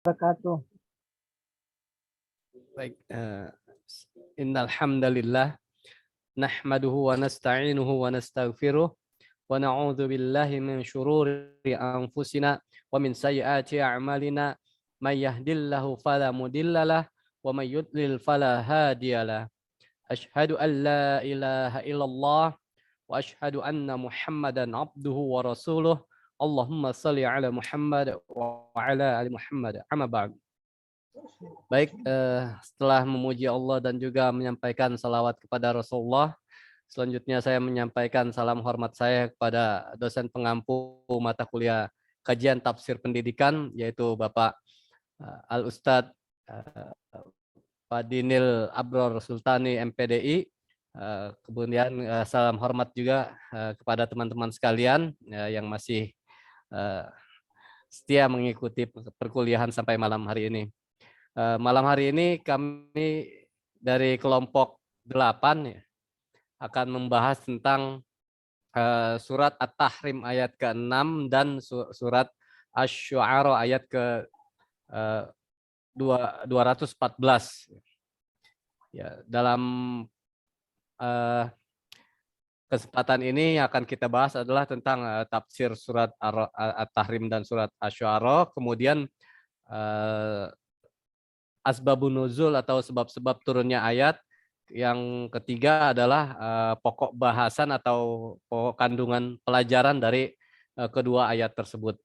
wabarakatuh. Baik, innal hamdalillah nahmaduhu wa nasta'inuhu wa nastaghfiruh wa na'udzu billahi min syururi anfusina wa min sayyiati a'malina may yahdihillahu fala mudhillalah wa may yudlil fala hadiyalah. Asyhadu an la ilaha illallah wa asyhadu anna Muhammadan abduhu wa rasuluh. Allahumma shalli ala Muhammad wa ala ali Muhammad. Amma ba'd. Baik, setelah memuji Allah dan juga menyampaikan salawat kepada Rasulullah, selanjutnya saya menyampaikan salam hormat saya kepada dosen pengampu mata kuliah kajian tafsir pendidikan, yaitu Bapak Al-Ustadz Fadinil Abror Sultani MPDI. Kemudian salam hormat juga kepada teman-teman sekalian yang masih setia mengikuti perkuliahan sampai malam hari ini. Malam hari ini kami dari kelompok 8 ya, akan membahas tentang surat At-Tahrim ayat ke-6 dan surat Asy-Syu'ara ayat ke 214. Ya, dalam kesempatan ini yang akan kita bahas adalah tentang tafsir surat At-Tahrim dan surat Asy-Syu'ara, kemudian asbabun nuzul atau sebab-sebab turunnya ayat. Yang ketiga adalah pokok bahasan atau pokok kandungan pelajaran dari kedua ayat tersebut.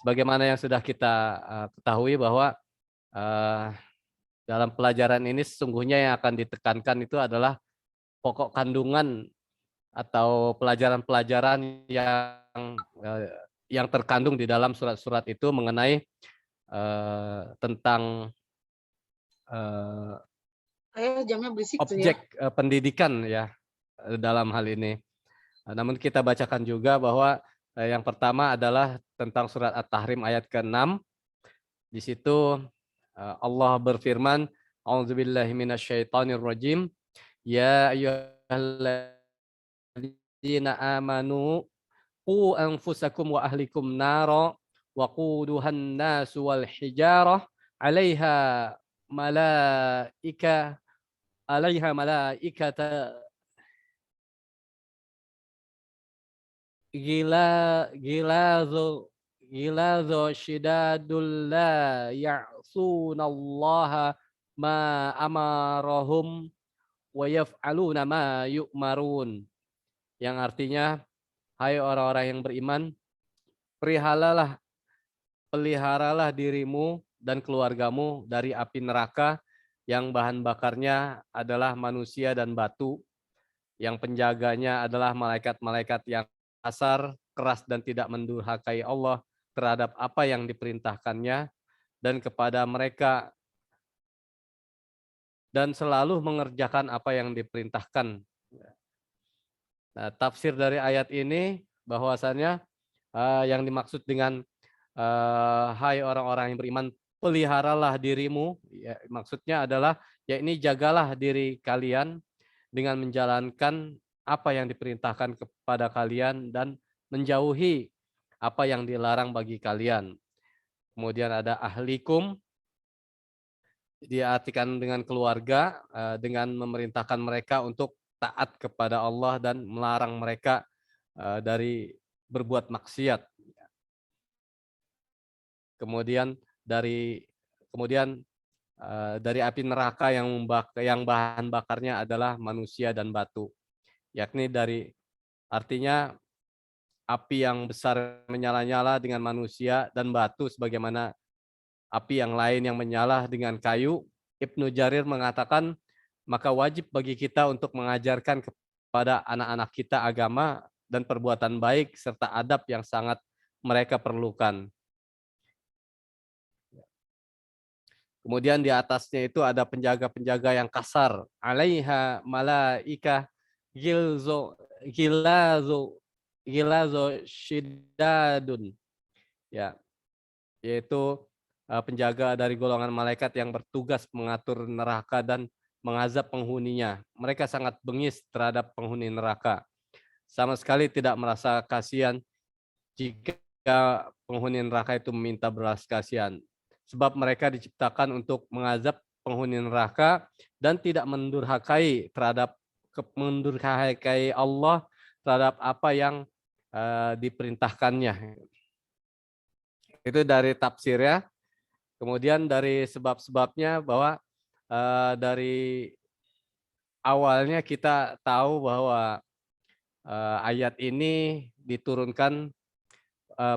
Sebagaimana yang sudah kita ketahui bahwa dalam pelajaran ini sesungguhnya yang akan ditekankan itu adalah pokok kandungan atau pelajaran-pelajaran yang terkandung di dalam surat-surat itu mengenai tentang jamnya berisik objek pendidikan ya dalam hal ini. Namun kita bacakan juga bahwa yang pertama adalah tentang surat At-Tahrim ayat ke-6. Di situ Allah berfirman, A'udzubillahi minasyaitonirrajim. Ya ayyuhalladzina amanu qu anfusakum wa ahlikum nara wa quduhan nasu wal hijarah 'alaiha malaikata gilazo shidadul la ya'sunallaha ma amarahum wa yaf'aluna ma yu'marun, yang artinya, hai orang-orang yang beriman, peliharalah dirimu dan keluargamu dari api neraka yang bahan bakarnya adalah manusia dan batu, yang penjaganya adalah malaikat-malaikat yang kasar, keras dan tidak mendurhakai Allah terhadap apa yang diperintahkannya, dan kepada mereka dan selalu mengerjakan apa yang diperintahkan. Nah, tafsir dari ayat ini bahwasannya yang dimaksud dengan hai orang-orang yang beriman, peliharalah dirimu, ya, maksudnya adalah ya ini jagalah diri kalian dengan menjalankan apa yang diperintahkan kepada kalian dan menjauhi apa yang dilarang bagi kalian. Kemudian ada ahlikum, diartikan dengan keluarga, dengan memerintahkan mereka untuk taat kepada Allah dan melarang mereka dari berbuat maksiat. Kemudian dari api neraka yang bahan bakarnya adalah manusia dan batu, yakni artinya api yang besar menyala-nyala dengan manusia dan batu sebagaimana api yang lain yang menyala dengan kayu. Ibnu Jarir mengatakan, maka wajib bagi kita untuk mengajarkan kepada anak-anak kita agama dan perbuatan baik serta adab yang sangat mereka perlukan. Kemudian di atasnya itu ada penjaga-penjaga yang kasar. 'Alaiha malaika gilazo shidadun. Ya, yaitu penjaga dari golongan malaikat yang bertugas mengatur neraka dan mengazab penghuninya. Mereka sangat bengis terhadap penghuni neraka. Sama sekali tidak merasa kasihan jika penghuni neraka itu meminta belas kasihan. Sebab mereka diciptakan untuk mengazab penghuni neraka dan tidak mendurhakai mendurhakai Allah terhadap apa yang diperintahkannya. Itu dari tafsirnya. Kemudian dari sebab-sebabnya bahwa dari awalnya kita tahu bahwa ayat ini diturunkan,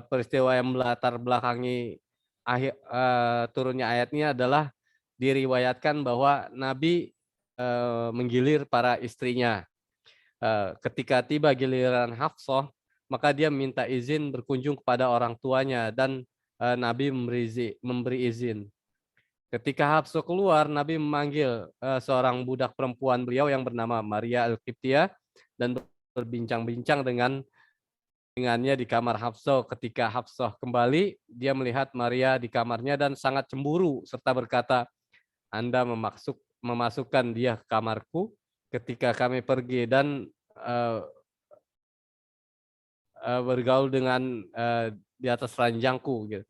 peristiwa yang melatar belakangi turunnya ayat ini adalah diriwayatkan bahwa Nabi menggilir para istrinya. Ketika tiba giliran Hafsah, maka dia minta izin berkunjung kepada orang tuanya dan Nabi memberi izin. Ketika Hafsah keluar, Nabi memanggil seorang budak perempuan beliau yang bernama Maria Al-Qibtiyah dan berbincang-bincang dengannya di kamar Hafsah. Ketika Hafsah kembali, dia melihat Maria di kamarnya dan sangat cemburu serta berkata, "Anda memasukkan dia ke kamarku ketika kami pergi dan bergaul dengan di atas ranjangku." Gitu.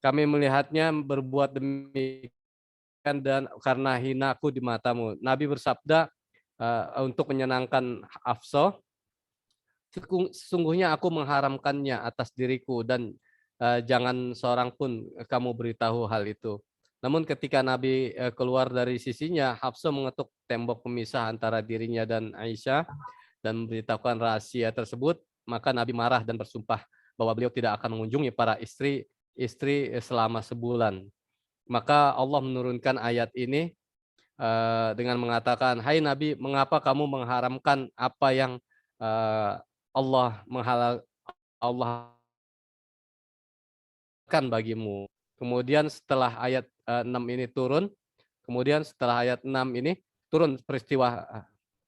Kami melihatnya berbuat demikian dan karena hinaku di matamu. Nabi bersabda untuk menyenangkan Hafsah, "Sesungguhnya aku mengharamkannya atas diriku dan jangan seorang pun kamu beritahu hal itu." Namun ketika Nabi keluar dari sisinya, Hafsah mengetuk tembok pemisah antara dirinya dan Aisyah dan memberitahukan rahasia tersebut. Maka Nabi marah dan bersumpah bahwa beliau tidak akan mengunjungi para istri selama sebulan. Maka Allah menurunkan ayat ini dengan mengatakan, "Hai Nabi, mengapa kamu mengharamkan apa yang Allah halalkan bagimu?" Kemudian setelah ayat 6 ini turun, peristiwa,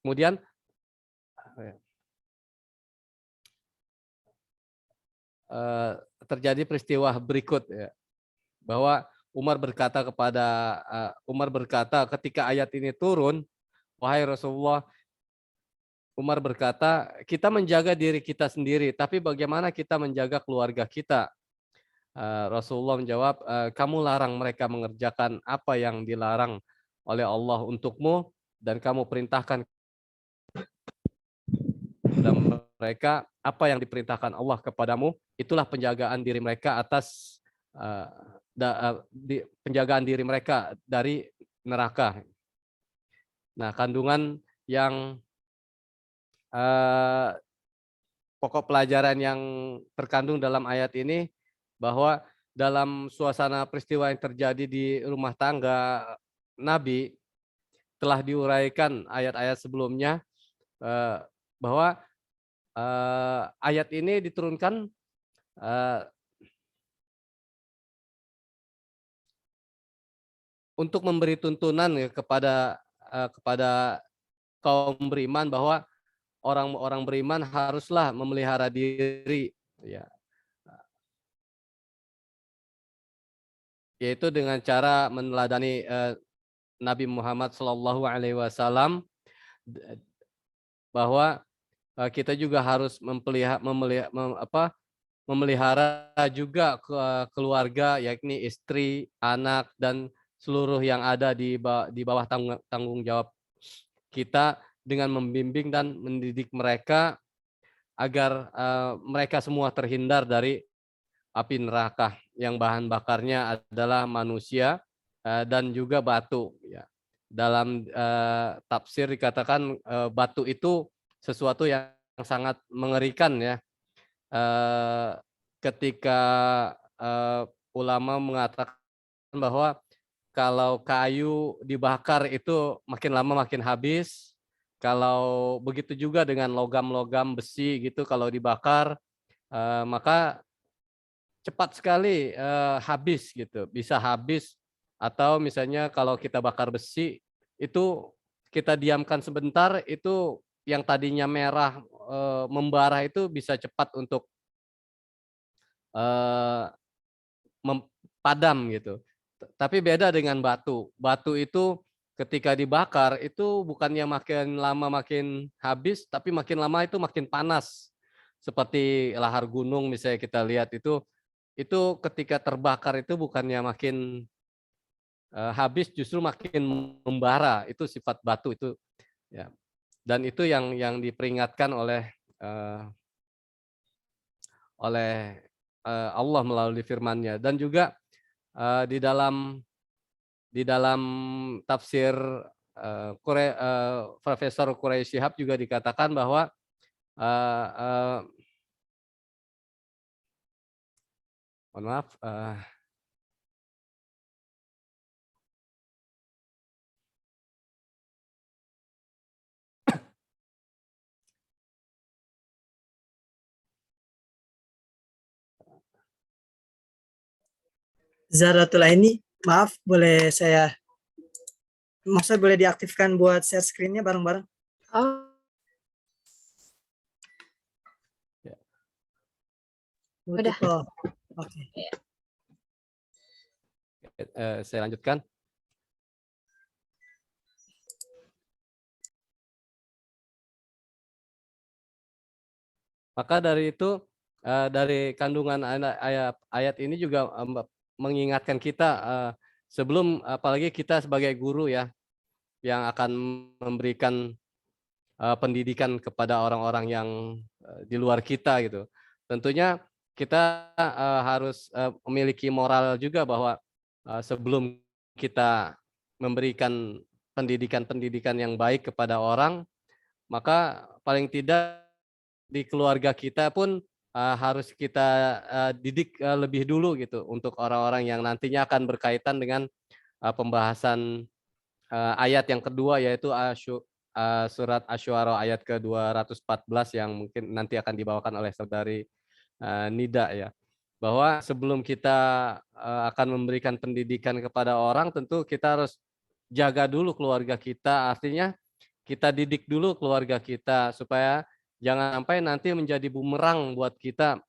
kemudian terjadi peristiwa berikut ya, bahwa Umar berkata ketika ayat ini turun, "Wahai Rasulullah," Umar berkata, "kita menjaga diri kita sendiri, tapi bagaimana kita menjaga keluarga kita?" Rasulullah menjawab, "Kamu larang mereka mengerjakan apa yang dilarang oleh Allah untukmu, dan kamu perintahkan kepada mereka apa yang diperintahkan Allah kepadamu. Itulah penjagaan diri mereka penjagaan diri mereka dari neraka." Nah, kandungan yang pokok pelajaran yang terkandung dalam ayat ini bahwa dalam suasana peristiwa yang terjadi di rumah tangga Nabi telah diuraikan ayat-ayat sebelumnya, bahwa ayat ini diturunkan untuk memberi tuntunan ya kepada kaum beriman bahwa orang-orang beriman haruslah memelihara diri ya, yaitu dengan cara meneladani Nabi Muhammad SAW, bahwa kita juga harus memelihara juga keluarga, yakni istri, anak, dan seluruh yang ada di bawah tanggung jawab kita dengan membimbing dan mendidik mereka agar mereka semua terhindar dari api neraka yang bahan bakarnya adalah manusia dan juga batu. Ya. Dalam tafsir dikatakan batu itu sesuatu yang sangat mengerikan ya. Ketika ulama mengatakan bahwa kalau kayu dibakar itu makin lama makin habis. Kalau begitu juga dengan logam-logam besi gitu, kalau dibakar maka cepat sekali habis gitu, bisa habis. Atau misalnya kalau kita bakar besi itu kita diamkan sebentar, itu yang tadinya merah membara itu bisa cepat untuk padam gitu. Tapi beda dengan batu. Batu itu ketika dibakar itu bukannya makin lama makin habis, tapi makin lama itu makin panas. seperti lahar gunung misalnya kita lihat itu ketika terbakar itu bukannya makin habis, justru makin membara, itu sifat batu itu ya. Dan itu yang diperingatkan oleh eh, Allah melalui firman-Nya. Dan juga di dalam tafsir Profesor Quraisy Shihab juga dikatakan bahwa eh, eh, mohon maaf, Zaratul Aini, maaf boleh saya, maksudnya boleh diaktifkan buat share screen-nya bareng-bareng? Oh, udah. Oh, oke. saya lanjutkan. Maka dari itu, dari kandungan ayat ini juga mengingatkan kita, sebelum apalagi kita sebagai guru ya, yang akan memberikan pendidikan kepada orang-orang yang di luar kita gitu. Tentunya kita harus memiliki moral juga bahwa sebelum kita memberikan pendidikan yang baik kepada orang, maka paling tidak di keluarga kita pun harus kita didik lebih dulu gitu untuk orang-orang yang nantinya akan berkaitan dengan pembahasan ayat yang kedua, yaitu surat Asy-Syu'ara ayat ke-214 yang mungkin nanti akan dibawakan oleh saudari Nida ya. Bahwa sebelum kita akan memberikan pendidikan kepada orang, tentu kita harus jaga dulu keluarga kita, artinya kita didik dulu keluarga kita supaya jangan sampai nanti menjadi bumerang buat kita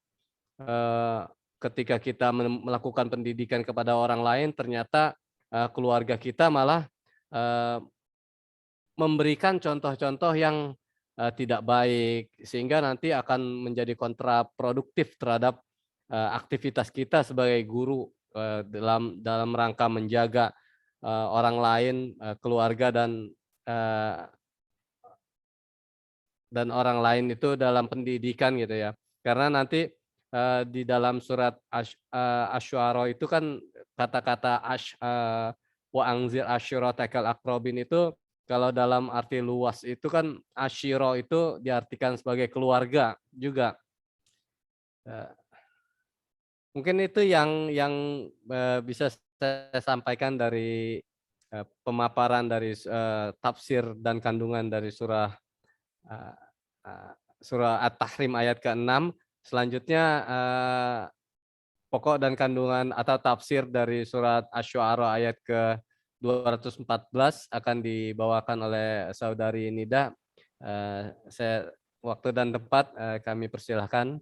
ketika kita melakukan pendidikan kepada orang lain, ternyata keluarga kita malah memberikan contoh-contoh yang tidak baik, sehingga nanti akan menjadi kontraproduktif terhadap aktivitas kita sebagai guru dalam rangka menjaga orang lain, keluarga dan orang lain itu dalam pendidikan gitu ya. Karena nanti di dalam surat Asy-Syu'ara itu kan kata-kata wa anzir asyiratakal aqrabin itu kalau dalam arti luas itu kan asyira itu diartikan sebagai keluarga juga. Mungkin itu yang bisa saya sampaikan dari pemaparan dari tafsir dan kandungan dari surah At-Tahrim ayat ke-6. Selanjutnya pokok dan kandungan atau tafsir dari surat Asy-Syu'ara ayat ke-214 akan dibawakan oleh saudari Nida. Saya waktu dan tempat kami persilahkan.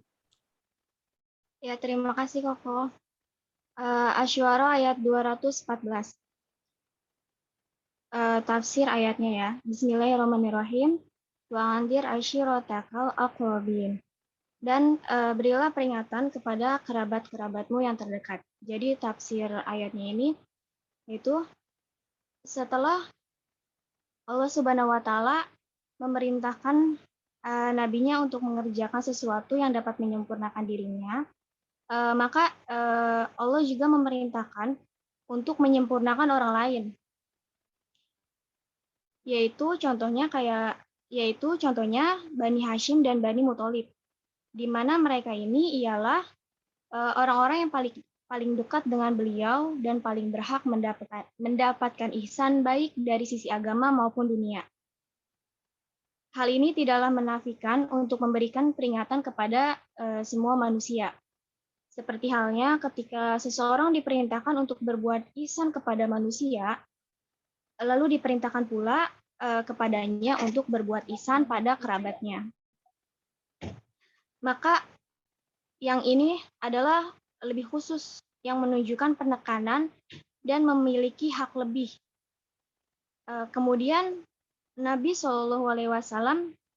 Ya, terima kasih Koko. Asy-Syu'ara ayat 214. Tafsir ayatnya ya. Bismillahirrahmanirrahim. Wa anzir asyiratakal aqrabin. Dan berilah peringatan kepada kerabat-kerabatmu yang terdekat. Jadi tafsir ayatnya ini yaitu setelah Allah Subhanahu wa taala memerintahkan nabinya untuk mengerjakan sesuatu yang dapat menyempurnakan dirinya, maka Allah juga memerintahkan untuk menyempurnakan orang lain. Yaitu contohnya Bani Hashim dan Bani Muthalib, di mana mereka ini ialah orang-orang yang paling dekat dengan beliau dan paling berhak mendapatkan ihsan baik dari sisi agama maupun dunia. Hal ini tidaklah menafikan untuk memberikan peringatan kepada semua manusia. Seperti halnya ketika seseorang diperintahkan untuk berbuat ihsan kepada manusia, lalu diperintahkan pula kepadanya untuk berbuat ihsan pada kerabatnya. Maka yang ini adalah lebih khusus yang menunjukkan penekanan dan memiliki hak lebih. Kemudian Nabi SAW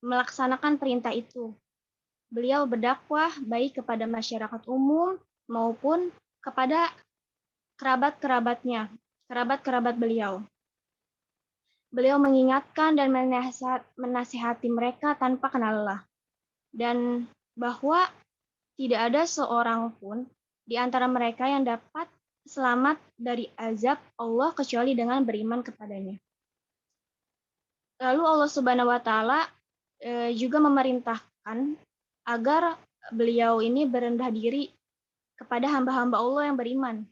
melaksanakan perintah itu Beliau berdakwah baik kepada masyarakat umum maupun kepada kerabat-kerabatnya, kerabat-kerabat beliau. Beliau mengingatkan dan menasihati mereka tanpa kenal lelah. Dan bahwa tidak ada seorang pun di antara mereka yang dapat selamat dari azab Allah kecuali dengan beriman kepadanya. Lalu Allah Subhanahu wa taala juga memerintahkan agar beliau ini berendah diri kepada hamba-hamba Allah yang beriman.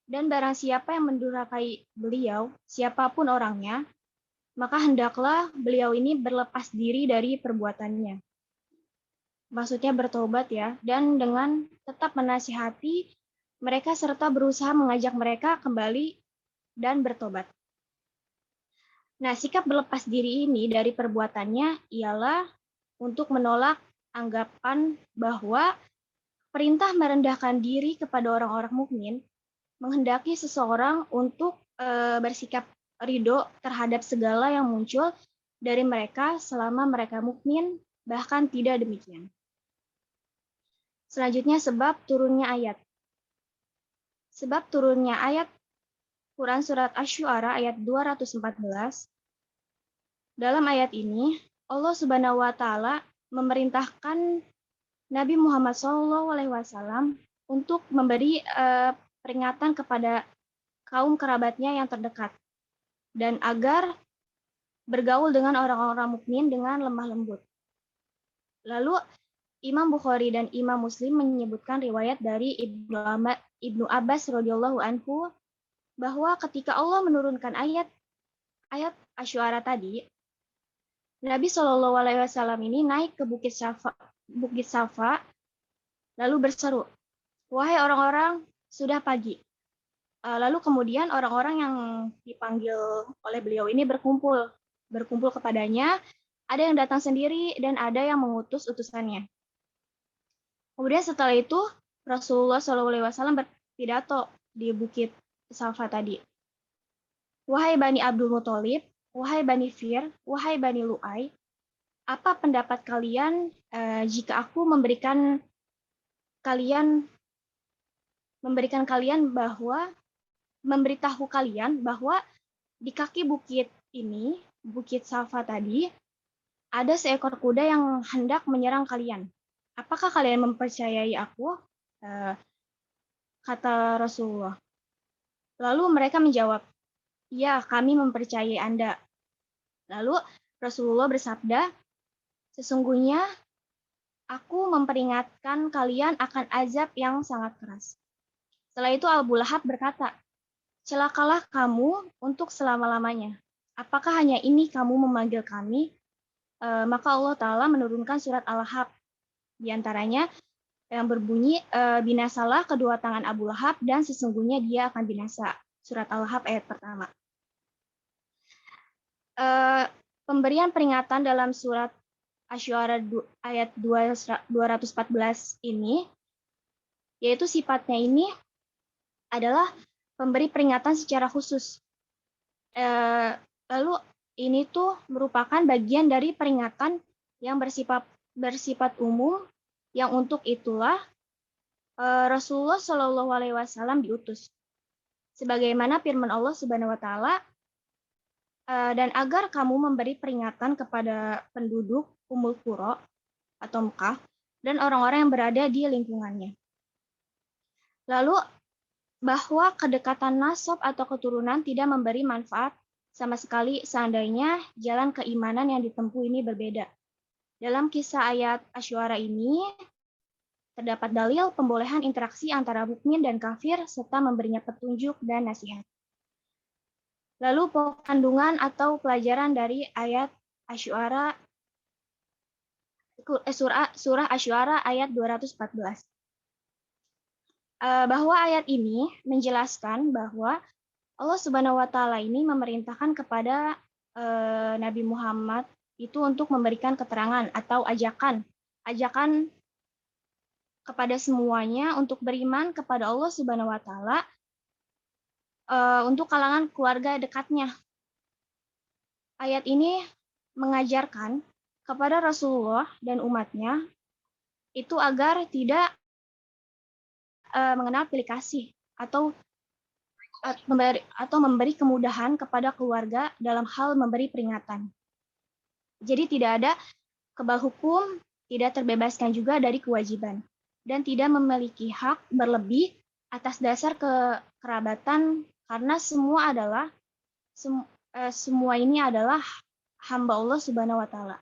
Dan barang siapa yang mendurhakai beliau, siapapun orangnya, maka hendaklah beliau ini berlepas diri dari perbuatannya. Maksudnya bertobat ya, dan dengan tetap menasihati mereka serta berusaha mengajak mereka kembali dan bertobat. Nah, sikap berlepas diri ini dari perbuatannya ialah untuk menolak anggapan bahwa perintah merendahkan diri kepada orang-orang mukmin menghendaki seseorang untuk bersikap ridho terhadap segala yang muncul dari mereka selama mereka mukmin, bahkan tidak demikian. Selanjutnya sebab turunnya ayat. Sebab turunnya ayat Quran Surat Asy-Syu'ara ayat 214. Dalam ayat ini, Allah Subhanahu wa Ta'ala memerintahkan Nabi Muhammad SAW untuk memberi peringatan kepada kaum kerabatnya yang terdekat, dan agar bergaul dengan orang-orang mukmin dengan lemah lembut. Lalu Imam Bukhari dan Imam Muslim menyebutkan riwayat dari Ibnu Abbas radhiyallahu anhu bahwa ketika Allah menurunkan ayat Asy-Syu'ara tadi, Nabi Shallallahu Alaihi Wasallam ini naik ke Bukit Safa, lalu berseru, "Wahai orang-orang, sudah pagi." Lalu kemudian orang-orang yang dipanggil oleh beliau ini berkumpul kepadanya. Ada yang datang sendiri dan ada yang mengutus utusannya. Kemudian setelah itu Rasulullah SAW berpidato di Bukit Safa tadi. "Wahai Bani Abdul Muthalib, wahai Bani Fir, wahai Bani Lu'ai, apa pendapat kalian jika aku memberitahu kalian bahwa di kaki bukit ini, Bukit Safa tadi, ada seekor kuda yang hendak menyerang kalian. Apakah kalian mempercayai aku?" Kata Rasulullah. Lalu mereka menjawab, "Ya, kami mempercayai Anda." Lalu Rasulullah bersabda, "Sesungguhnya aku memperingatkan kalian akan azab yang sangat keras." Setelah itu Abu Lahab berkata, "Celakalah kamu untuk selama-lamanya. Apakah hanya ini kamu memanggil kami?" Maka Allah Ta'ala menurunkan surat Al-Lahab. Di antaranya yang berbunyi, "Binasalah kedua tangan Abu Lahab dan sesungguhnya dia akan binasa." Surat Al-Lahab ayat pertama. Pemberian peringatan dalam surat Asy-Syu'ara ayat 214 ini, yaitu sifatnya ini adalah pemberi peringatan secara khusus. Lalu ini tuh merupakan bagian dari peringatan yang bersifat umum, yang untuk itulah Rasulullah Shallallahu Alaihi Wasallam diutus. Sebagaimana firman Allah Subhanahu Wa Taala, dan agar kamu memberi peringatan kepada penduduk Ummul Qura atau Mekah dan orang-orang yang berada di lingkungannya. Lalu bahwa kedekatan nasab atau keturunan tidak memberi manfaat sama sekali seandainya jalan keimanan yang ditempuh ini berbeda. Dalam kisah ayat Asy-Syu'ara ini terdapat dalil pembolehan interaksi antara mukmin dan kafir serta memberinya petunjuk dan nasihat. Lalu kandungan atau pelajaran dari ayat Asy-Syu'ara surah Asy-Syu'ara ayat 214. Bahwa ayat ini menjelaskan bahwa Allah Subhanahu wa Ta'ala ini memerintahkan kepada Nabi Muhammad itu untuk memberikan keterangan atau ajakan kepada semuanya untuk beriman kepada Allah Subhanahu wa Ta'ala untuk kalangan keluarga dekatnya. Ayat ini mengajarkan kepada Rasulullah dan umatnya itu agar tidak mengenal pilih kasih atau memberi kemudahan kepada keluarga dalam hal memberi peringatan. Jadi tidak ada kebal hukum, tidak terbebaskan juga dari kewajiban, dan tidak memiliki hak berlebih atas dasar kekerabatan karena semua ini adalah hamba Allah Subhanahu wa taala.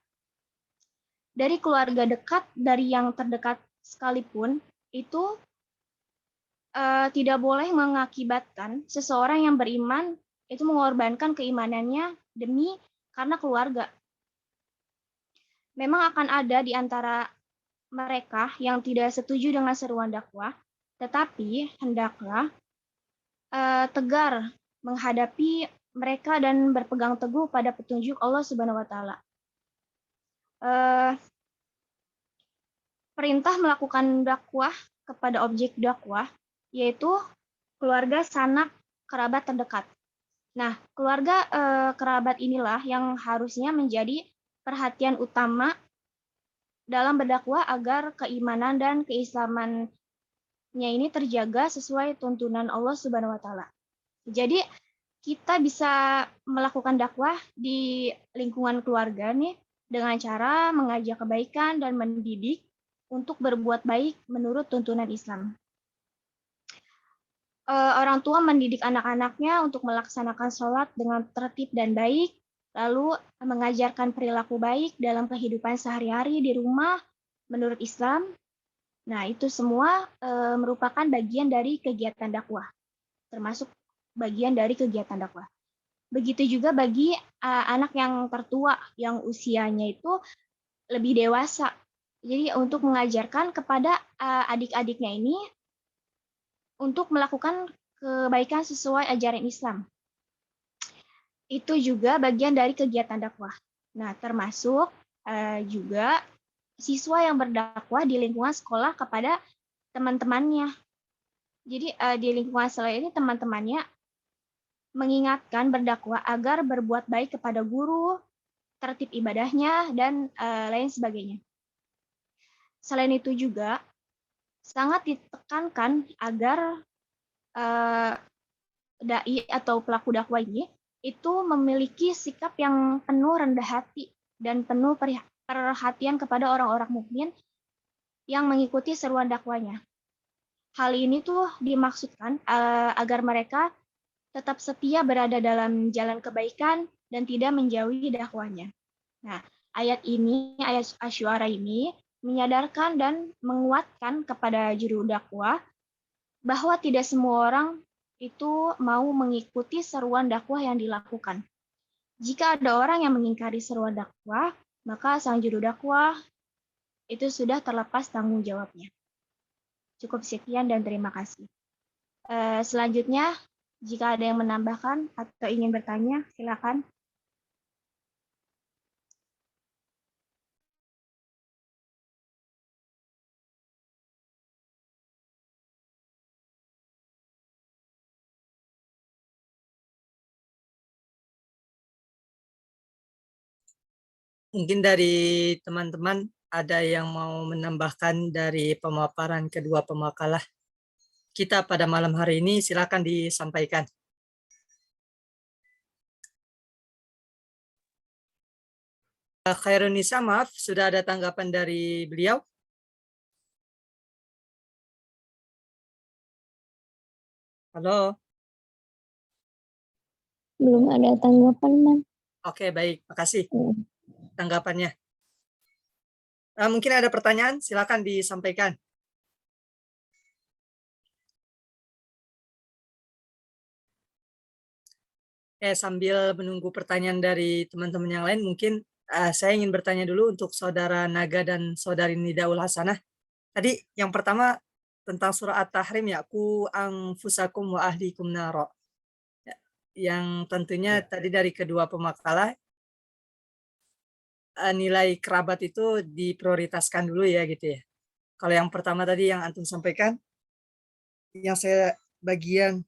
Dari keluarga dekat, dari yang terdekat sekalipun, itu tidak boleh mengakibatkan seseorang yang beriman itu mengorbankan keimanannya karena keluarga. Memang akan ada di antara mereka yang tidak setuju dengan seruan dakwah, tetapi hendaklah tegar menghadapi mereka dan berpegang teguh pada petunjuk Allah Subhanahu wa taala. Perintah melakukan dakwah kepada objek dakwah yaitu keluarga, sanak, kerabat terdekat. Nah, keluarga kerabat inilah yang harusnya menjadi perhatian utama dalam berdakwah agar keimanan dan keislamannya ini terjaga sesuai tuntunan Allah Subhanahu wa taala. Jadi kita bisa melakukan dakwah di lingkungan keluarga nih dengan cara mengajak kebaikan dan mendidik untuk berbuat baik menurut tuntunan Islam. Orang tua mendidik anak-anaknya untuk melaksanakan sholat dengan tertib dan baik, lalu mengajarkan perilaku baik dalam kehidupan sehari-hari di rumah menurut Islam. Nah, itu semua merupakan bagian dari kegiatan dakwah, termasuk bagian dari kegiatan dakwah. Begitu juga bagi anak yang tertua, yang usianya itu lebih dewasa. Jadi untuk mengajarkan kepada adik-adiknya ini untuk melakukan kebaikan sesuai ajaran Islam. Itu juga bagian dari kegiatan dakwah. Nah, termasuk juga siswa yang berdakwah di lingkungan sekolah kepada teman-temannya. Jadi di lingkungan sekolah ini teman-temannya mengingatkan berdakwah agar berbuat baik kepada guru, tertib ibadahnya, dan lain sebagainya. Selain itu juga sangat ditekankan agar dai atau pelaku dakwah ini itu memiliki sikap yang penuh rendah hati dan penuh perhatian kepada orang-orang mukmin yang mengikuti seruan dakwanya. Hal ini tuh dimaksudkan agar mereka tetap setia berada dalam jalan kebaikan dan tidak menjauhi dakwanya. Nah, ayat Asy-Syu'ara ini menyadarkan dan menguatkan kepada juru dakwah bahwa tidak semua orang itu mau mengikuti seruan dakwah yang dilakukan. Jika ada orang yang mengingkari seruan dakwah, maka sang juru dakwah itu sudah terlepas tanggung jawabnya. Cukup sekian dan terima kasih. Selanjutnya, jika ada yang menambahkan atau ingin bertanya, silakan. Mungkin dari teman-teman ada yang mau menambahkan dari pemaparan kedua pemakalah kita pada malam hari ini, silakan disampaikan. Khairunisa, maaf, sudah ada tanggapan dari beliau? Halo? Belum ada tanggapan, Man. Oke, baik. Makasih tanggapannya. Mungkin ada pertanyaan, silakan disampaikan. Sambil menunggu pertanyaan dari teman-teman yang lain, mungkin saya ingin bertanya dulu untuk Saudara Naga dan Saudari Nidaul Hasanah. Tadi yang pertama tentang surah At-Tahrim, ya, ku anfusakum wa ahlikum naro. Yang tentunya tadi dari kedua pemakalah nilai kerabat itu diprioritaskan dulu ya gitu ya. Kalau yang pertama tadi yang antum sampaikan, yang saya bagian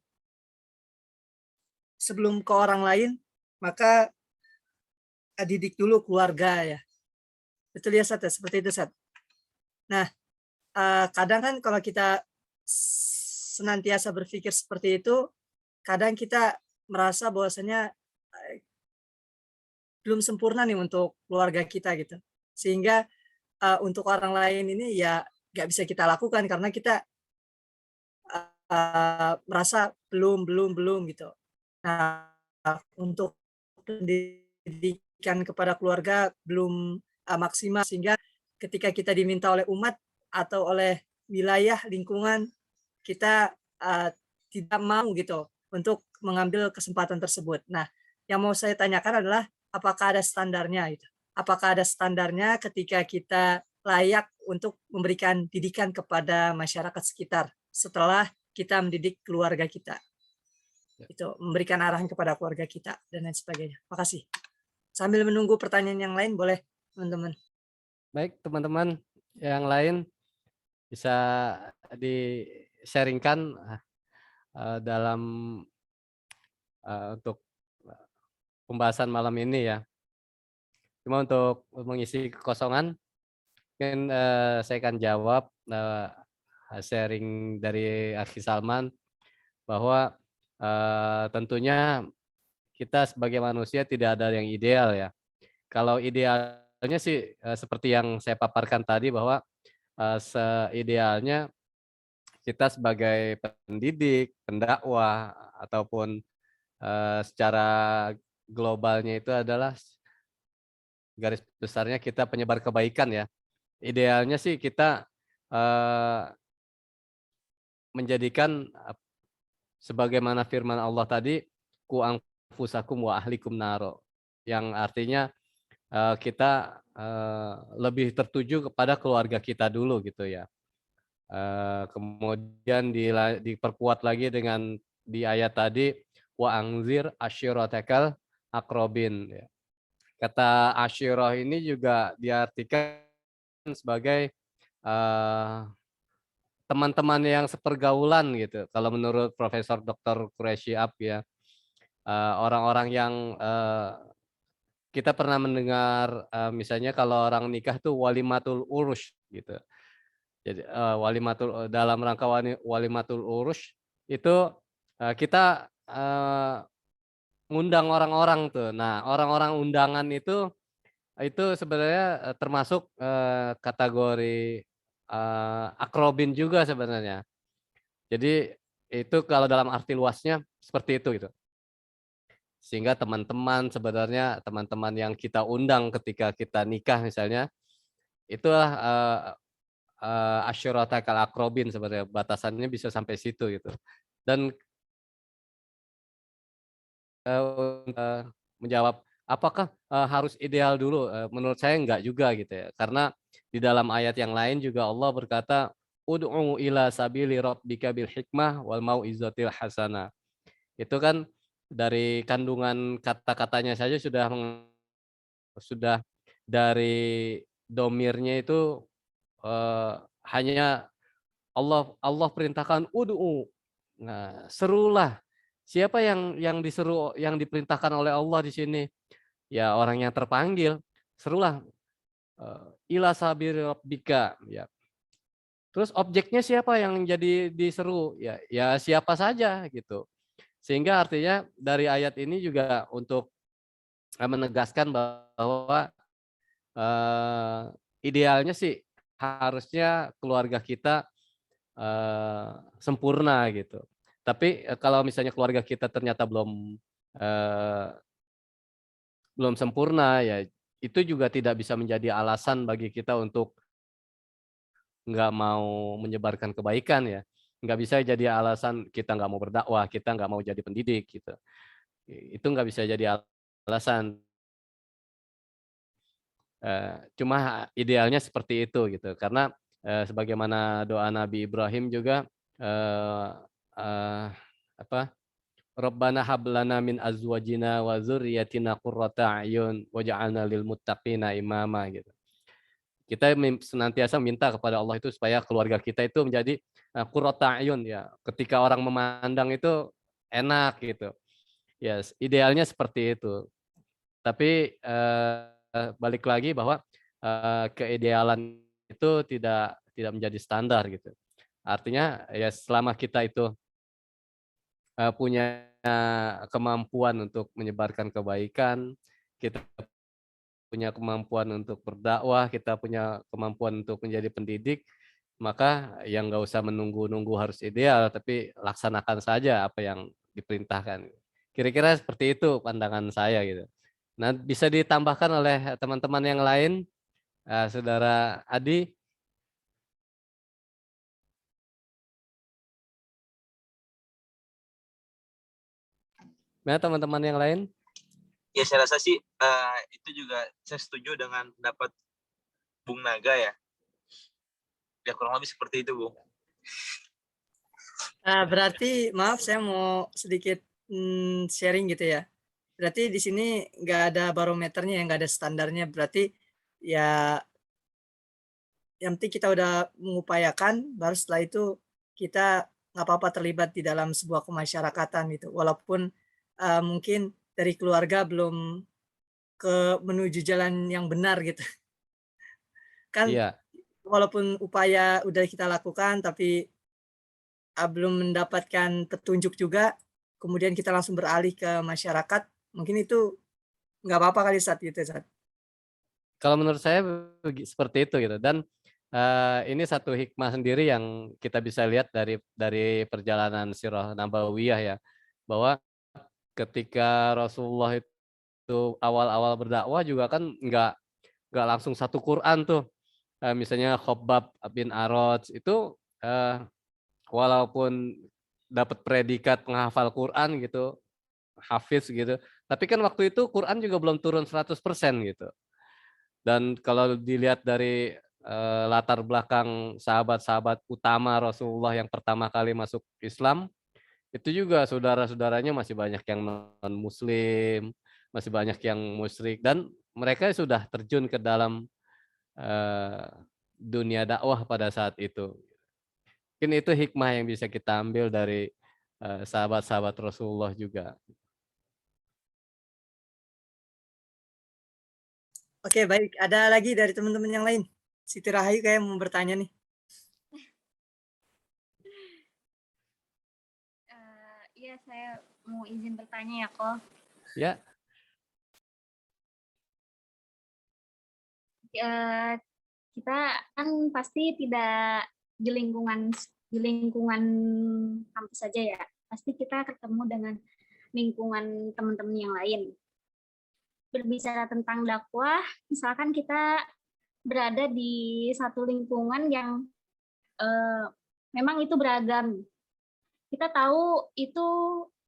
sebelum ke orang lain, maka didik dulu keluarga ya. Betul ya, Sat? Seperti itu, Sat. Nah, kadang kan kalau kita senantiasa berpikir seperti itu, kadang kita merasa bahwasanya, belum sempurna nih untuk keluarga kita gitu. Sehingga, untuk orang lain ini ya nggak bisa kita lakukan karena kita, merasa belum gitu. Nah, untuk pendidikan kepada keluarga belum, maksimal sehingga ketika kita diminta oleh umat atau oleh wilayah, lingkungan, kita, tidak mau gitu untuk mengambil kesempatan tersebut. Nah, yang mau saya tanyakan adalah apakah ada standarnya gitu? Apakah ada standarnya ketika kita layak untuk memberikan didikan kepada masyarakat sekitar setelah kita mendidik keluarga kita? Itu, memberikan arahan kepada keluarga kita dan lain sebagainya. Makasih. Sambil menunggu pertanyaan yang lain boleh teman-teman. Baik, teman-teman yang lain bisa di-sharingkan dalam untuk pembahasan malam ini ya. Cuma untuk mengisi kekosongan, mungkin saya akan jawab sharing dari Akhi Salman bahwa tentunya kita sebagai manusia tidak ada yang ideal ya. Kalau idealnya sih seperti yang saya paparkan tadi bahwa seidealnya kita sebagai pendidik, pendakwah ataupun secara globalnya itu adalah garis besarnya kita penyebar kebaikan ya. Idealnya sih kita menjadikan sebagaimana firman Allah tadi, ku anfusakum wa ahlikum naro, yang artinya kita lebih tertuju kepada keluarga kita dulu gitu ya. Kemudian diperkuat lagi dengan di ayat tadi wa angzir asyiratakal akrobin ya. Kata asyirah ini juga diartikan sebagai teman-teman yang sepergaulan gitu. Kalau menurut Profesor Dr. Quraisy Ab ya, orang-orang yang kita pernah mendengar misalnya kalau orang nikah tuh walimatul urus gitu. Jadi dalam rangka walimatul urus itu kita ngundang orang-orang tuh. Nah, orang-orang undangan itu sebenarnya termasuk kategori akrobin juga sebenarnya. Jadi itu kalau dalam arti luasnya seperti itu gitu. Sehingga teman-teman sebenarnya teman-teman yang kita undang ketika kita nikah misalnya, itulah asyiratakal akrobin sebenarnya, batasannya bisa sampai situ gitu. Dan menjawab apakah harus ideal dulu, menurut saya enggak juga gitu ya. Karena di dalam ayat yang lain juga Allah berkata, "Ud'u ila sabili rabbika bil hikmah wal mau'izatil hasanah." Itu kan dari kandungan kata-katanya saja sudah dari domirnya itu hanya Allah perintahkan ud'u. Nah, serulah. Siapa yang disuruh, yang diperintahkan oleh Allah di sini? Ya orang yang terpanggil. Serulah ila sabili rabbika ya. Terus objeknya siapa yang jadi diseru? Ya siapa saja gitu. Sehingga artinya dari ayat ini juga untuk menegaskan bahwa idealnya sih harusnya keluarga kita sempurna gitu. Tapi kalau misalnya keluarga kita ternyata belum sempurna ya itu juga tidak bisa menjadi alasan bagi kita untuk nggak mau menyebarkan kebaikan ya. Nggak bisa jadi alasan kita nggak mau berdakwah, kita nggak mau jadi pendidik gitu. Itu nggak bisa jadi alasan. Cuma idealnya seperti itu gitu. Karena sebagaimana doa Nabi Ibrahim juga eee eee, apa, Rabbana hab lana min azwajina wa dzurriyyatina qurrata a'yun waj'alna lil muttaqina imama gitu. Kita senantiasa minta kepada Allah itu supaya keluarga kita itu menjadi qurrata a'yun ya. Ketika orang memandang itu enak gitu. Ya, idealnya seperti itu. Tapi balik lagi bahwa keidealan itu tidak menjadi standar gitu. Artinya ya selama kita itu punya kemampuan untuk menyebarkan kebaikan, kita punya kemampuan untuk berdakwah, kita punya kemampuan untuk menjadi pendidik, maka yang nggak usah menunggu-nunggu harus ideal, tapi laksanakan saja apa yang diperintahkan. Kira-kira seperti itu pandangan saya gitu. Nah, bisa ditambahkan oleh teman-teman yang lain, Saudara Adi. Nah, teman-teman yang lain. Ya saya rasa sih itu juga saya setuju dengan pendapat Bung Naga ya. Ya kurang lebih seperti itu, Bung. Berarti maaf saya mau sedikit sharing gitu ya. Berarti di sini nggak ada barometernya, nggak ada standarnya. Berarti ya yang penting kita udah mengupayakan, baru setelah itu kita nggak apa-apa terlibat di dalam sebuah kemasyarakatan gitu. Walaupun mungkin dari keluarga belum menuju jalan yang benar gitu. Kan Iya. walaupun upaya udah kita lakukan, tapi belum mendapatkan petunjuk juga, kemudian kita langsung beralih ke masyarakat, mungkin itu nggak apa-apa kali saat itu, Sat. Kalau menurut saya seperti itu gitu, dan ini satu hikmah sendiri yang kita bisa lihat dari perjalanan sirah nabawiyah ya, bahwa ketika Rasulullah itu awal-awal berdakwah juga kan nggak langsung satu Quran tuh. Misalnya Khabbab bin Arad itu walaupun dapat predikat penghafal Quran gitu, hafiz gitu, tapi kan waktu itu Quran juga belum turun 100% gitu. Dan kalau dilihat dari latar belakang sahabat-sahabat utama Rasulullah yang pertama kali masuk Islam, itu juga saudara-saudaranya masih banyak yang non-muslim, masih banyak yang musyrik, dan mereka sudah terjun ke dalam dunia dakwah pada saat itu. Mungkin itu hikmah yang bisa kita ambil dari sahabat-sahabat Rasulullah juga. Oke, baik. Ada lagi dari teman-teman yang lain? Siti Rahayu kayak mau bertanya nih. Iya, saya mau izin bertanya ya, Ko. Ya. Kita kan pasti tidak di lingkungan kampus saja ya. Pasti kita ketemu dengan lingkungan teman-teman yang lain. Berbicara tentang dakwah, misalkan kita berada di satu lingkungan yang memang itu beragam. Kita tahu itu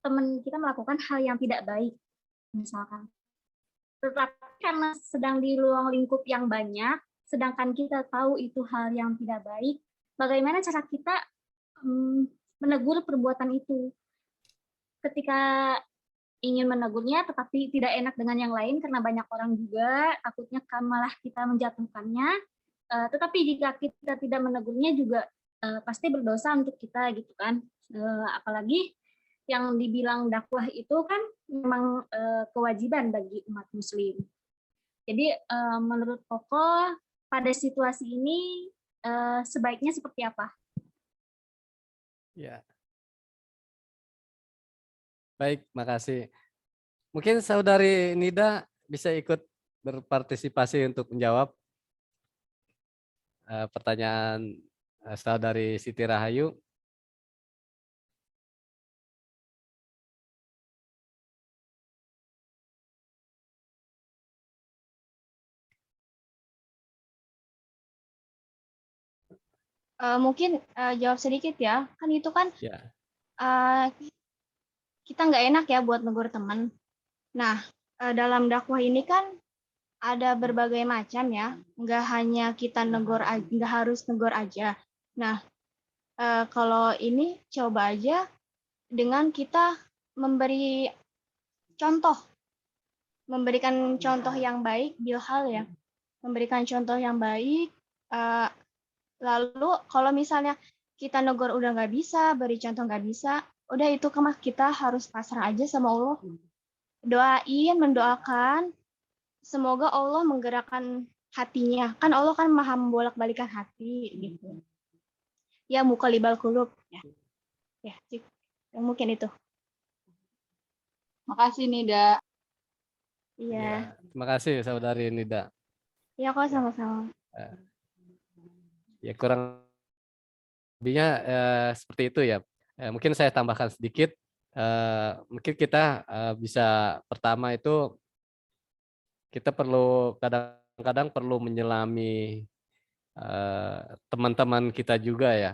teman kita melakukan hal yang tidak baik, misalkan. Tetapi karena sedang di ruang lingkup yang banyak, sedangkan kita tahu itu hal yang tidak baik, bagaimana cara kita menegur perbuatan itu? Ketika ingin menegurnya, tetapi tidak enak dengan yang lain karena banyak orang juga, takutnya kan malah kita menjatuhkannya. Tetapi jika kita tidak menegurnya juga pasti berdosa untuk kita gitu kan. Apalagi yang dibilang dakwah itu kan memang kewajiban bagi umat muslim. Jadi menurut Koko pada situasi ini sebaiknya seperti apa? Ya. Baik, makasih. Mungkin Saudari Nida bisa ikut berpartisipasi untuk menjawab pertanyaan Saudari Siti Rahayu. Mungkin jawab sedikit ya, kan itu kan Ya. Kita nggak enak ya buat negur teman. Nah, dalam dakwah ini kan ada berbagai macam ya, nggak hanya kita negur, nggak harus negur aja. Nah, kalau ini coba aja dengan kita memberikan contoh yang baik, bilhal ya, memberikan contoh yang baik. Lalu kalau misalnya kita negur udah nggak bisa, beri contoh nggak bisa, udah itu kita harus pasrah aja sama Allah. Mendoakan, semoga Allah menggerakkan hatinya. Kan Allah kan maha membolak-balikan hati gitu. Ya muqallibal qulub ya. Ya, yang mungkin itu. Makasih Nida. Iya. Terima kasih saudari Nida. Iya kok sama-sama. Ya kurang lebihnya seperti itu ya. Mungkin saya tambahkan sedikit. Mungkin kita bisa pertama itu kita perlu kadang-kadang perlu menyelami teman-teman kita juga ya.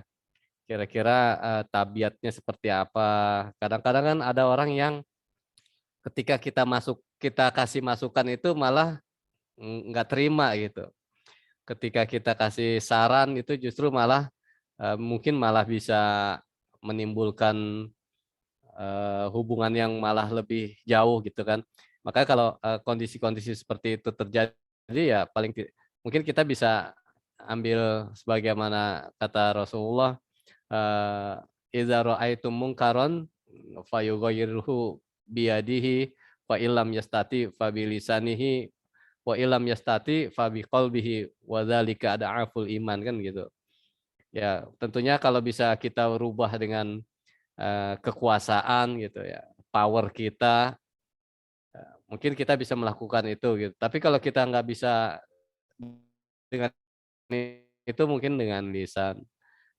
Kira-kira tabiatnya seperti apa. Kadang-kadang kan ada orang yang ketika kita kasih masukan itu malah nggak terima gitu. Ketika kita kasih saran itu justru malah mungkin malah bisa menimbulkan hubungan yang malah lebih jauh gitu kan. Makanya kalau kondisi-kondisi seperti itu terjadi ya mungkin kita bisa ambil sebagaimana kata Rasulullah, idza ra'aitum munkaron fayughayyirhu biyadihi fa illam yastati fa bilisanihi wa illam yastati fa biqalbihi wa dzalika ad'aful iman kan gitu. Ya, tentunya kalau bisa kita rubah dengan kekuasaan gitu ya, power kita, mungkin kita bisa melakukan itu gitu. Tapi kalau kita nggak bisa dengan itu mungkin dengan lisan.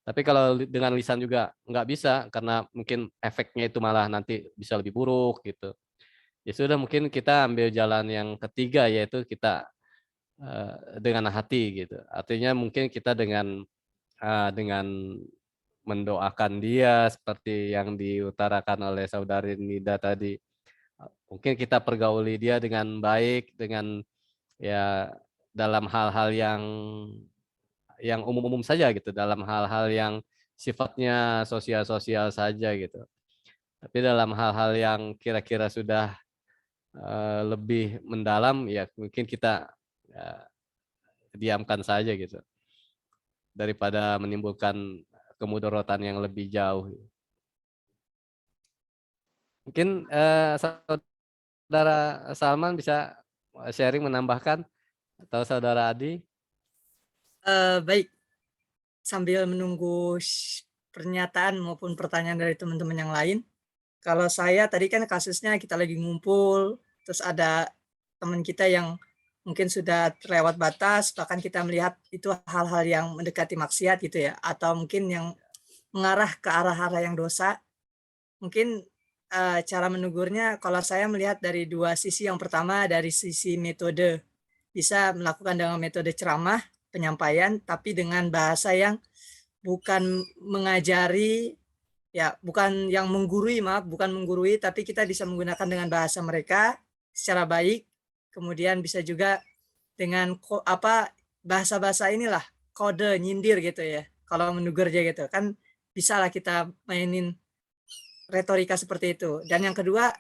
Tapi kalau dengan lisan juga nggak bisa karena mungkin efeknya itu malah nanti bisa lebih buruk gitu. Ya sudah mungkin kita ambil jalan yang ketiga yaitu kita dengan hati gitu. Artinya mungkin kita dengan mendoakan dia seperti yang diutarakan oleh saudari Nida tadi. Mungkin kita pergauli dia dengan baik, dengan ya dalam hal-hal yang umum-umum saja gitu, dalam hal-hal yang sifatnya sosial-sosial saja gitu. Tapi dalam hal-hal yang kira-kira sudah lebih mendalam ya mungkin kita diamkan saja gitu daripada menimbulkan kemudaratan yang lebih jauh. Mungkin saudara Salman bisa sharing menambahkan atau saudara Adi? Baik, sambil menunggu pernyataan maupun pertanyaan dari teman-teman yang lain, kalau saya tadi kan kasusnya kita lagi ngumpul, terus ada teman kita yang mungkin sudah terlewat batas, bahkan kita melihat itu hal-hal yang mendekati maksiat gitu ya, atau mungkin yang mengarah ke arah-arah yang dosa. Mungkin cara menegurnya kalau saya melihat dari dua sisi. Yang pertama dari sisi metode, bisa melakukan dengan metode ceramah, penyampaian, tapi dengan bahasa yang bukan mengajari, ya bukan yang menggurui, bukan menggurui, tapi kita bisa menggunakan dengan bahasa mereka secara baik. Kemudian bisa juga dengan bahasa-bahasa inilah, kode nyindir gitu ya. Kalau menegur aja gitu kan bisa lah kita mainin retorika seperti itu. Dan yang kedua,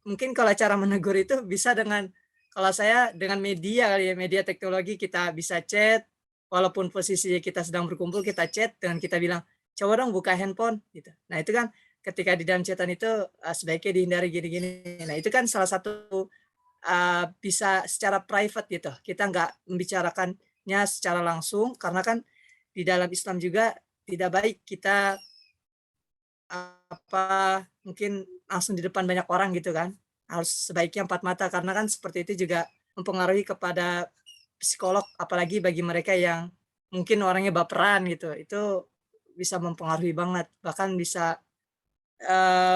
mungkin kalau cara menegur itu bisa dengan, kalau saya dengan media kali ya, media teknologi kita bisa chat, walaupun posisi kita sedang berkumpul kita chat dengan kita bilang, coba dong buka handphone gitu. Nah itu kan ketika di dalam chatan itu sebaiknya dihindari gini-gini. Nah itu kan salah satu bisa secara private gitu. Kita nggak membicarakannya secara langsung karena kan di dalam Islam juga tidak baik kita mungkin langsung di depan banyak orang gitu kan. Harus sebaiknya empat mata karena kan seperti itu juga mempengaruhi kepada psikolog, apalagi bagi mereka yang mungkin orangnya baperan gitu. Itu bisa mempengaruhi banget, bahkan bisa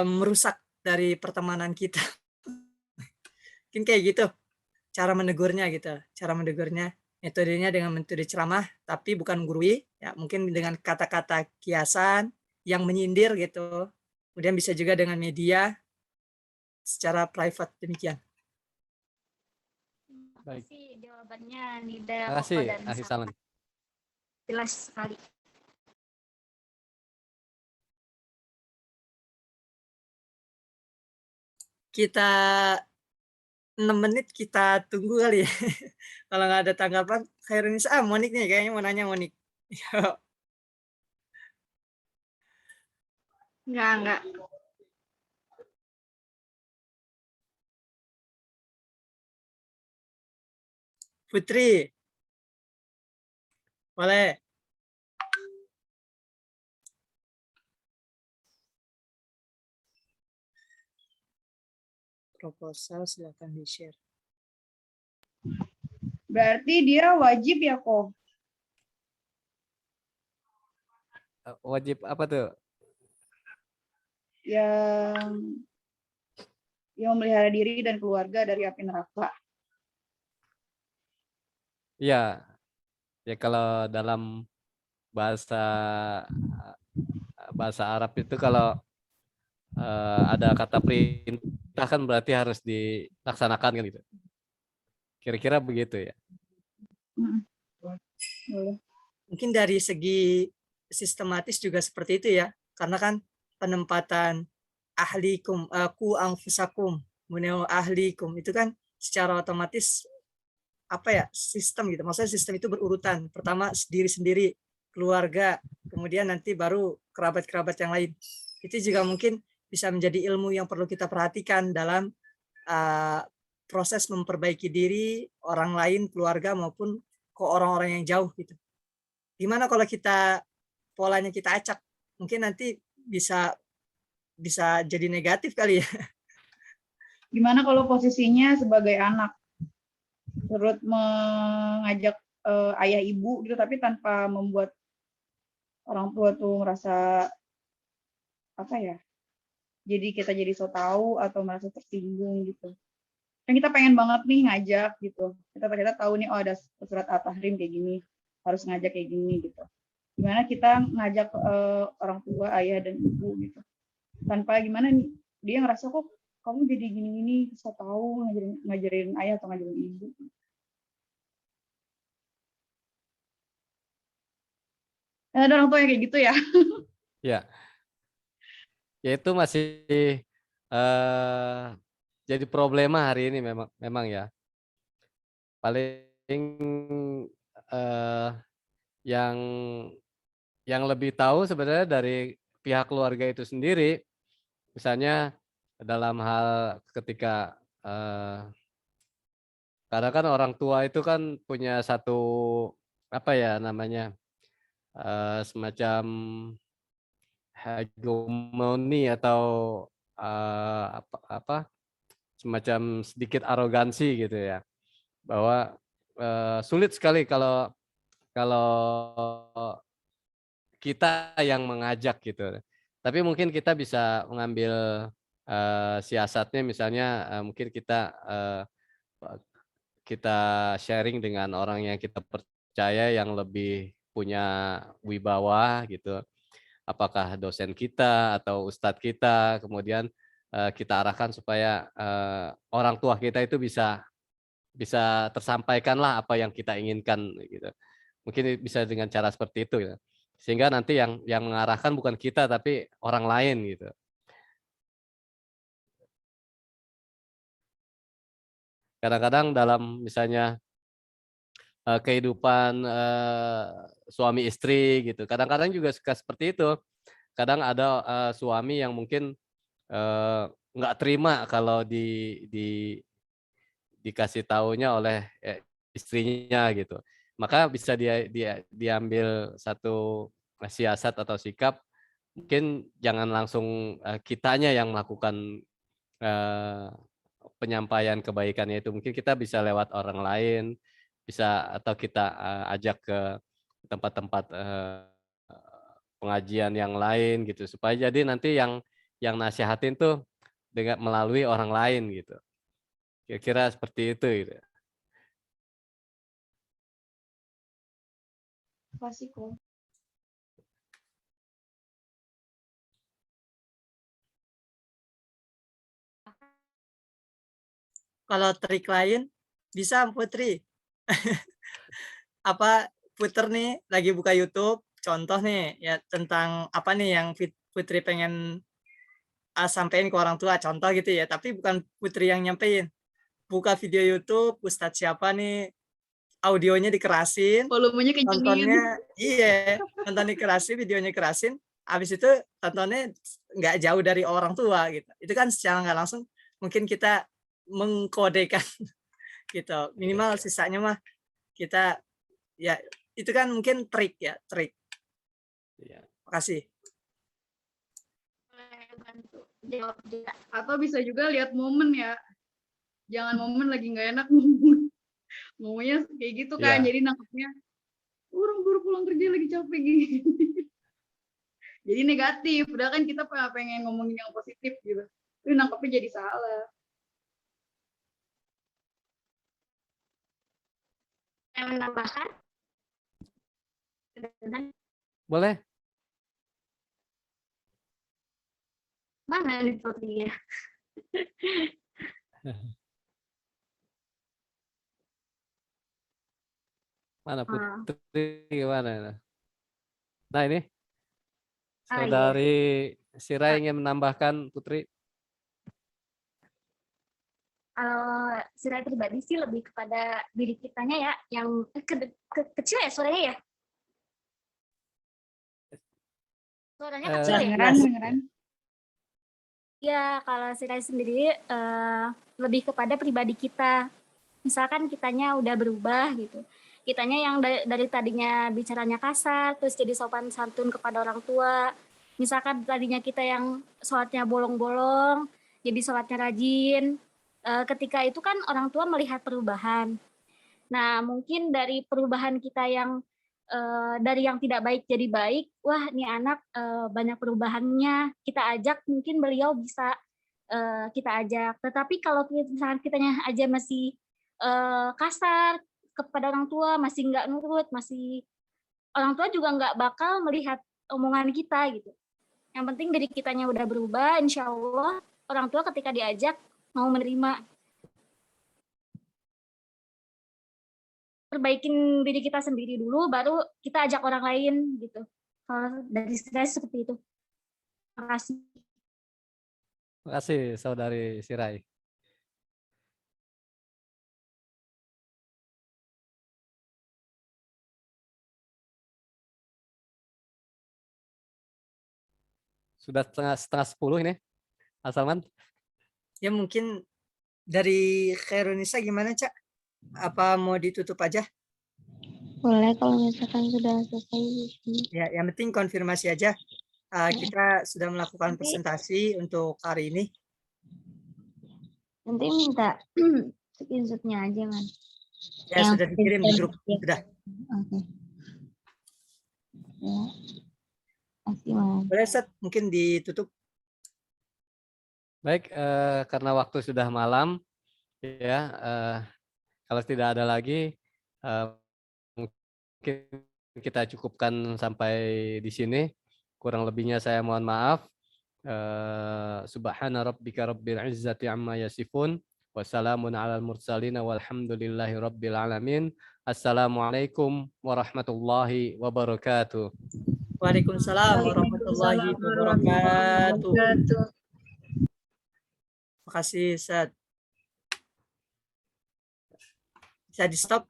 merusak dari pertemanan kita. Mungkin kayak gitu cara menegurnya gitu. Cara menegurnya metodenya dengan metode ceramah tapi bukan menggurui, ya mungkin dengan kata-kata kiasan yang menyindir gitu. Kemudian bisa juga dengan media secara private, demikian. Terima kasih jawabannya Nida, Terima Koko, kasih, dan Akhi Salman. Salman. Jelas sekali. Kita 6 menit kita tunggu kali ya. Kalau nggak ada tanggapan, Khairunisa, Monik nih kayaknya mau nanya Monik. Enggak. Putri, Boleh. Proposal silakan di-share. Berarti dia wajib ya kok? Wajib apa tuh? Yang memelihara diri dan keluarga dari api neraka. Ya, ya kalau dalam bahasa Arab itu kalau ada kata perintah kan berarti harus dilaksanakan kan gitu. Kira-kira begitu ya. Boleh. Mungkin dari segi sistematis juga seperti itu ya, karena kan penempatan ahlikum, ku anfusakum, muneo ahlikum itu kan secara otomatis apa ya, sistem gitu. Maksudnya sistem itu berurutan. Pertama diri sendiri, keluarga, kemudian nanti baru kerabat-kerabat yang lain. Itu juga mungkin bisa menjadi ilmu yang perlu kita perhatikan dalam proses memperbaiki diri orang lain, keluarga maupun ke orang-orang yang jauh gitu. Gimana kalau kita polanya kita acak, mungkin nanti bisa jadi negatif kali ya. Gimana kalau posisinya sebagai anak, turut mengajak ayah ibu gitu, tapi tanpa membuat orang tua tuh merasa apa ya? Jadi kita jadi so tahu atau merasa tersinggung gitu. Kan kita pengen banget nih ngajak gitu. Kita tahu nih, oh ada surat At-Tahrim kayak gini, harus ngajak kayak gini gitu. Gimana kita ngajak orang tua, ayah dan ibu gitu. Tanpa gimana nih, dia ngerasa kok kamu jadi gini-gini, so tahu ngajarin ayah atau ngajarin ibu. Ada orang tua yang kayak gitu ya. Ya. Ya itu masih jadi problema hari ini memang ya. Paling yang lebih tahu sebenarnya dari pihak keluarga itu sendiri. Misalnya dalam hal ketika karena kan orang tua itu kan punya satu apa ya namanya semacam hegemoni atau semacam sedikit arogansi gitu ya, bahwa sulit sekali kalau kita yang mengajak gitu. Tapi mungkin kita bisa mengambil siasatnya, misalnya mungkin kita sharing dengan orang yang kita percaya yang lebih punya wibawa gitu. Apakah dosen kita atau ustadz kita, kemudian kita arahkan supaya orang tua kita itu bisa tersampaikanlah apa yang kita inginkan gitu. Mungkin bisa dengan cara seperti itu ya. Sehingga nanti yang mengarahkan bukan kita tapi orang lain gitu. Kadang-kadang dalam misalnya kehidupan suami istri gitu. Kadang-kadang juga suka seperti itu. Kadang ada suami yang mungkin nggak terima kalau dikasih taunya oleh istrinya gitu. Maka bisa diambil satu siasat atau sikap, mungkin jangan langsung kitanya yang melakukan penyampaian kebaikannya itu. Mungkin kita bisa lewat orang lain, bisa atau kita ajak ke tempat-tempat pengajian yang lain gitu, supaya jadi nanti yang nasihatin tuh dengan melalui orang lain gitu. Kira-kira seperti itu gitu. Pasti kok. Kalau trik lain bisa Putri. Apa Puter nih lagi buka YouTube, contoh nih ya tentang apa nih yang Putri pengen sampein ke orang tua, contoh gitu ya, tapi bukan Putri yang nyampein. Buka video YouTube, Ustadz siapa nih, audionya dikerasin, Volumenya kencengin. nontonnya iya, nonton dikerasin, videonya kerasin, habis itu tontonnya nggak jauh dari orang tua gitu. Itu kan secara nggak langsung mungkin kita mengkodekan gitu. Minimal sisanya mah kita ya itu kan mungkin trik ya, trik. Iya. Makasih. Boleh bantu jawab juga. Atau bisa juga lihat momen ya. Jangan momen lagi nggak enak ngomongnya kayak gitu kan. Iya. Jadi nangkepnya orang baru pulang kerja lagi capek gini. Jadi negatif. Padahal kan kita pengen ngomongin yang positif gitu. Tapi nangkepnya jadi salah. Yang menambahkan? Boleh? Mana nih Putri ya? Mana Ah. Putri gimana? Nah ini Ah, iya. saudari Sirai ingin menambahkan Putri. Kalau secara pribadi sih lebih kepada diri kitanya ya, yang kecil ya suaranya ya? Suaranya kecil ya? Dengeran, Yes. dengeran. Ya, kalau saya sendiri lebih kepada pribadi kita. Misalkan kitanya udah berubah gitu. Kitanya yang dari tadinya bicaranya kasar, terus jadi sopan santun kepada orang tua. Misalkan tadinya kita yang sholatnya bolong-bolong, jadi sholatnya rajin. Ketika itu kan orang tua melihat perubahan. Nah, mungkin dari perubahan kita yang dari yang tidak baik jadi baik, wah ini anak banyak perubahannya, kita ajak mungkin beliau bisa kita ajak. Tetapi kalau misalkan kitanya aja masih kasar kepada orang tua, masih nggak nurut, masih orang tua juga nggak bakal melihat omongan kita gitu. Yang penting dari kitanya udah berubah, insya Allah orang tua ketika diajak mau menerima. Perbaikin diri kita sendiri dulu, baru kita ajak orang lain gitu. Kalau dari saya seperti itu. Terima kasih. Terima kasih saudari Sirai. Sudah setengah 10 ini, Salman. Ya mungkin dari Khairunisa gimana, Cak? Apa mau ditutup aja? Boleh kalau misalkan sudah selesai. Ya, yang penting konfirmasi aja. Kita sudah melakukan Nanti- presentasi untuk hari ini. Nanti minta screenshot-nya aja, Man. Ya, sudah dikirim di grup. Ya. Sudah. Oke. Ya. Makasih, Man. Boleh, Set, mungkin ditutup. Baik, karena waktu sudah malam, ya, kalau tidak ada lagi, mungkin kita cukupkan sampai di sini. Kurang lebihnya saya mohon maaf. Subhana rabbika rabbil izzati amma yasifun. Wassalamun alal mursalin walhamdulillahi rabbil alamin. Assalamualaikum warahmatullahi wabarakatuh. Waalaikumsalam warahmatullahi wabarakatuh. Terima kasih, Set. Bisa di stop.